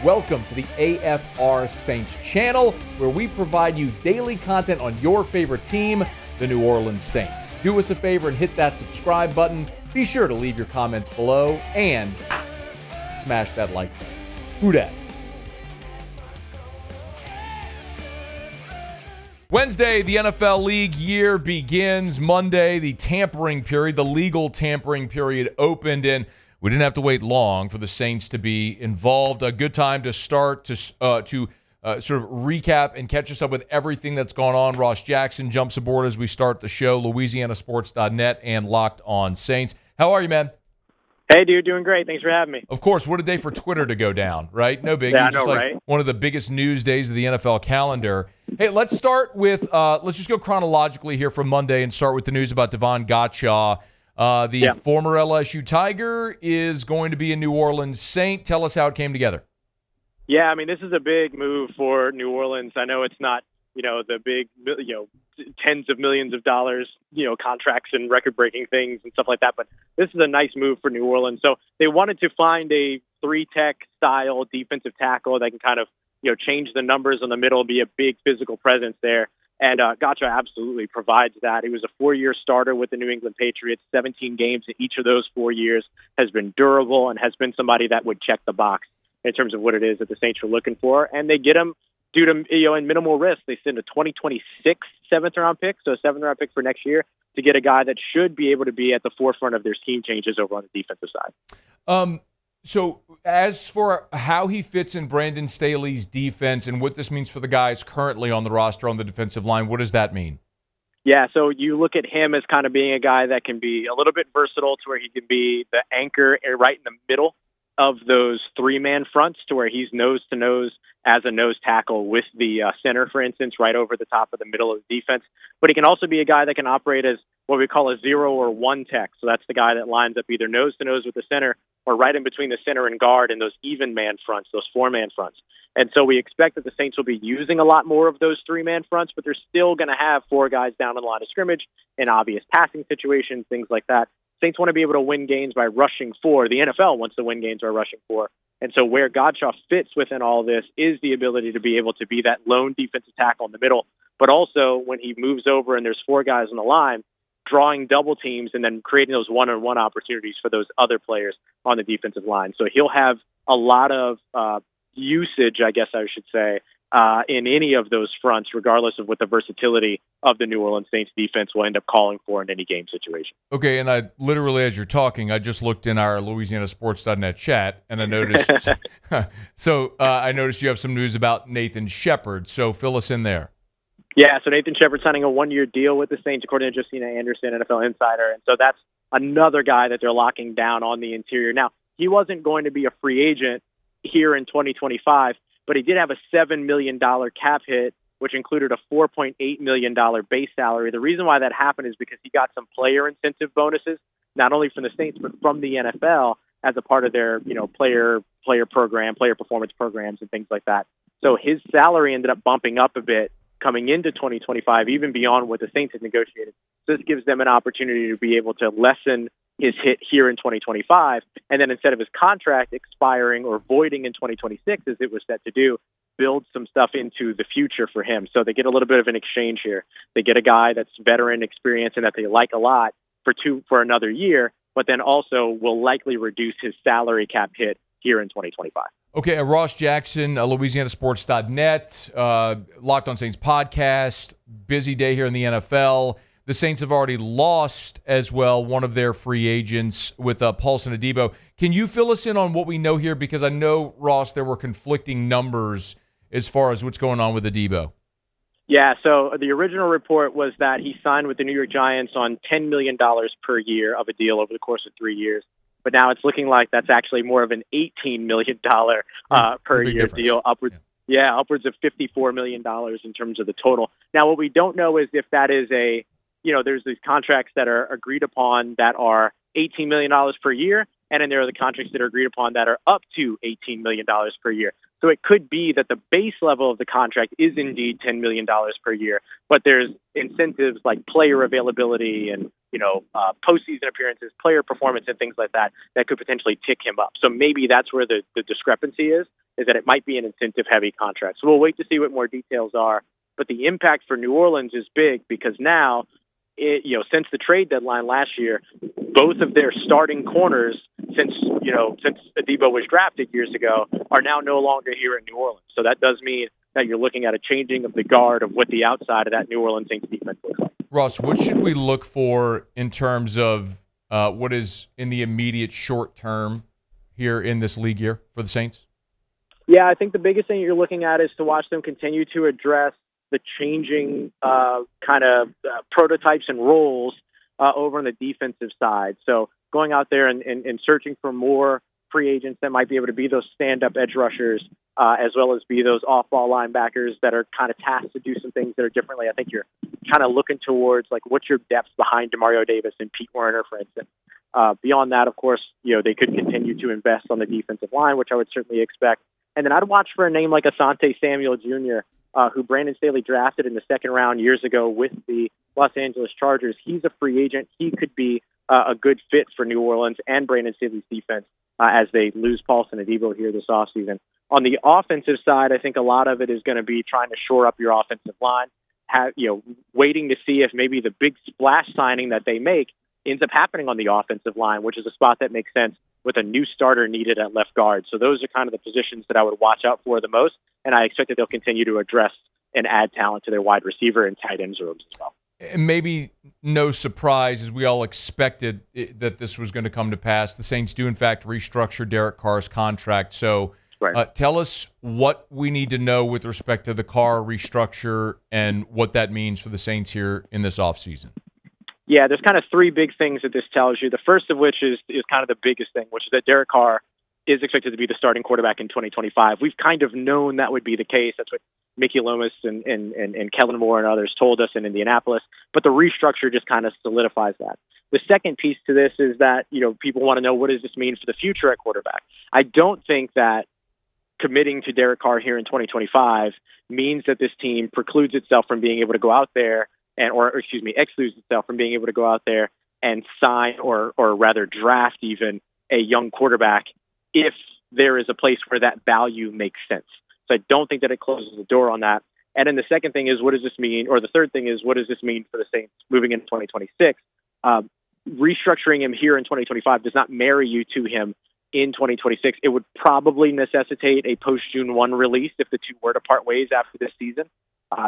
Welcome to the AFR Saints channel, where we provide you daily content on your favorite team, the New Orleans Saints. Do us a favor and hit that subscribe button. Be sure to leave your comments below and smash that like button. Who dat? Wednesday, the NFL league year begins. Monday, the tampering period, the legal tampering period opened, and we didn't have to wait long for the Saints to be involved. A good time to start to sort of recap and catch us up with everything that's gone on. Ross Jackson jumps aboard as we start the show. LouisianaSports.net and Locked On Saints. How are you, man? Hey, dude, doing great. Thanks for having me. Of course, what a day for Twitter to go down, right? No biggie. Yeah, I just know, like right? one of the biggest news days of the NFL calendar. Hey, let's start with, let's just go chronologically here from Monday and start with the news about Devon Godchaux. The former LSU Tiger is going to be a New Orleans Saint. Tell us how it came together. Yeah, I mean, this is a big move for New Orleans. I know it's not, the big, tens of millions of dollars, contracts and record-breaking things and stuff like that, but this is a nice move for New Orleans. So they wanted to find a three-tech style defensive tackle that can kind of, change the numbers in the middle, be a big physical presence there. And Godchaux absolutely provides that. He was a 4-year starter with the New England Patriots, 17 games in each of those 4 years, has been durable and has been somebody that would check the box in terms of what it is that the Saints were looking for. And they get him due to, in minimal risk. They send a 2026 seventh-round pick, so a seventh-round pick for next year, to get a guy that should be able to be at the forefront of their team changes over on the defensive side. So as for how he fits in Brandon Staley's defense and what this means for the guys currently on the roster on the defensive line, what does that mean? Yeah, so you look at him as kind of being a guy that can be a little bit versatile to where he can be the anchor right in the middle of those three-man fronts to where he's nose-to-nose as a nose tackle with the center, for instance, right over the top of the middle of the defense. But he can also be a guy that can operate as what we call a 0 or 1 tech. So that's the guy that lines up either nose-to-nose with the center or right in between the center and guard in those even-man fronts, those four-man fronts. And so we expect that the Saints will be using a lot more of those three-man fronts, but they're still going to have four guys down in the line of scrimmage in obvious passing situations, things like that. Saints want to be able to win games by rushing for. The NFL wants to win games by rushing for. And so where Godchaux fits within all this is the ability to be able to be that lone defensive tackle in the middle, but also when he moves over and there's four guys on the line, drawing double teams and then creating those one-on-one opportunities for those other players on the defensive line. So he'll have a lot of usage, I guess I should say, in any of those fronts, regardless of what the versatility of the New Orleans Saints defense will end up calling for in any game situation. Okay, and I literally, as you're talking, I just looked in our LouisianaSports.net chat, and I noticed I noticed you have some news about Nathan Shepard, so fill us in there. Yeah, so Nathan Shepard signing a 1-year deal with the Saints, according to Justina Anderson, NFL Insider, and so that's another guy that they're locking down on the interior. Now, he wasn't going to be a free agent here in 2025, but he did have a $7 million cap hit, which included a $4.8 million base salary. The reason why that happened is because he got some player incentive bonuses, not only from the Saints, but from the NFL as a part of their, player program, player performance programs and things like that. So his salary ended up bumping up a bit coming into 2025, even beyond what the Saints had negotiated. So this gives them an opportunity to be able to lessen his hit here in 2025, and then instead of his contract expiring or voiding in 2026, as it was set to do, build some stuff into the future for him. So they get a little bit of an exchange here. They get a guy that's veteran experience and that they like a lot for another year, but then also will likely reduce his salary cap hit here in 2025. Okay, Ross Jackson, LouisianaSports.net, Locked On Saints podcast, busy day here in the NFL. The Saints have already lost as well one of their free agents with Paulson Adebo. Can you fill us in on what we know here? Because I know, Ross, there were conflicting numbers as far as what's going on with Adebo. Yeah, so the original report was that he signed with the New York Giants on $10 million per year of a deal over the course of 3 years. But now it's looking like that's actually more of an $18 million per year deal, upwards of $54 million in terms of the total. Now, what we don't know is if that is there's these contracts that are agreed upon that are $18 million per year, and then there are the contracts that are agreed upon that are up to $18 million per year. So it could be that the base level of the contract is indeed $10 million per year, but there's incentives like player availability and postseason appearances, player performance, and things like that could potentially tick him up. So maybe that's where the discrepancy is that it might be an incentive-heavy contract. So we'll wait to see what more details are. But the impact for New Orleans is big because now, since the trade deadline last year, both of their starting corners, since Adebo was drafted years ago, are now no longer here in New Orleans. So that does mean that you're looking at a changing of the guard of what the outside of that New Orleans Saints defense looks like. Ross, what should we look for in terms of what is in the immediate short term here in this league year for the Saints? Yeah, I think the biggest thing you're looking at is to watch them continue to address the changing prototypes and roles over on the defensive side. So going out there and searching for more free agents that might be able to be those stand-up edge rushers, as well as be those off-ball linebackers that are kind of tasked to do some things that are differently. I think you're kind of looking towards, like, what's your depth behind Demario Davis and Pete Werner, for instance. Beyond that, of course, they could continue to invest on the defensive line, which I would certainly expect. And then I'd watch for a name like Asante Samuel Jr., who Brandon Staley drafted in the second round years ago with the Los Angeles Chargers. He's a free agent. He could be a good fit for New Orleans and Brandon Staley's defense as they lose Paulson Adebo here this offseason. On the offensive side, I think a lot of it is going to be trying to shore up your offensive line, waiting to see if maybe the big splash signing that they make ends up happening on the offensive line, which is a spot that makes sense with a new starter needed at left guard. So those are kind of the positions that I would watch out for the most, and I expect that they'll continue to address and add talent to their wide receiver and tight ends rooms as well. And maybe no surprise, as we all expected that this was going to come to pass. The Saints do, in fact, restructure Derek Carr's contract. So right. Tell us what we need to know with respect to the Carr restructure and what that means for the Saints here in this offseason. Yeah, there's kind of three big things that this tells you. The first of which is kind of the biggest thing, which is that Derek Carr is expected to be the starting quarterback in 2025. We've kind of known that would be the case. That's what Mickey Lomas and Kellen Moore and others told us in Indianapolis. But the restructure just kind of solidifies that. The second piece to this is that, people want to know, what does this mean for the future at quarterback? I don't think that committing to Derek Carr here in 2025 means that this team precludes itself from being able to go out there excludes itself from being able to go out there and sign or rather draft even a young quarterback if there is a place where that value makes sense. So I don't think that it closes the door on that. And then the second thing is, what does this mean? Or the third thing is, what does this mean for the Saints moving into 2026? Restructuring him here in 2025 does not marry you to him in 2026. It would probably necessitate a post-June 1 release if the two were to part ways after this season.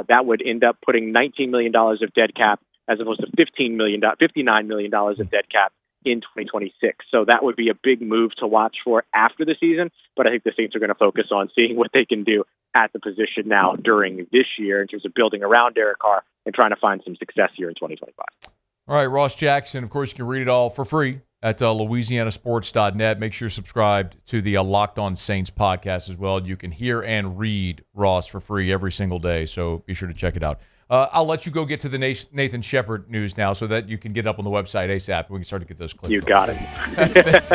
That would end up putting $19 million of dead cap as opposed to $59 million of dead cap in 2026. So that would be a big move to watch for after the season. But I think the Saints are going to focus on seeing what they can do at the position now during this year in terms of building around Derek Carr and trying to find some success here in 2025. All right, Ross Jackson. Of course, you can read it all for free at louisianasports.net. Make sure you're subscribed to the Locked On Saints podcast as well. You can hear and read Ross for free every single day, so be sure to check it out. I'll let you go get to the Nathan Shepard news now so that you can get up on the website ASAP and we can start to get those clips. You got it.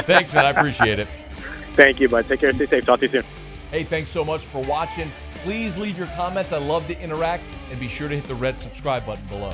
Thanks, man. I appreciate it. Thank you, bud. Take care. Stay safe. Talk to you soon. Hey, thanks so much for watching. Please leave your comments. I love to interact. And be sure to hit the red subscribe button below.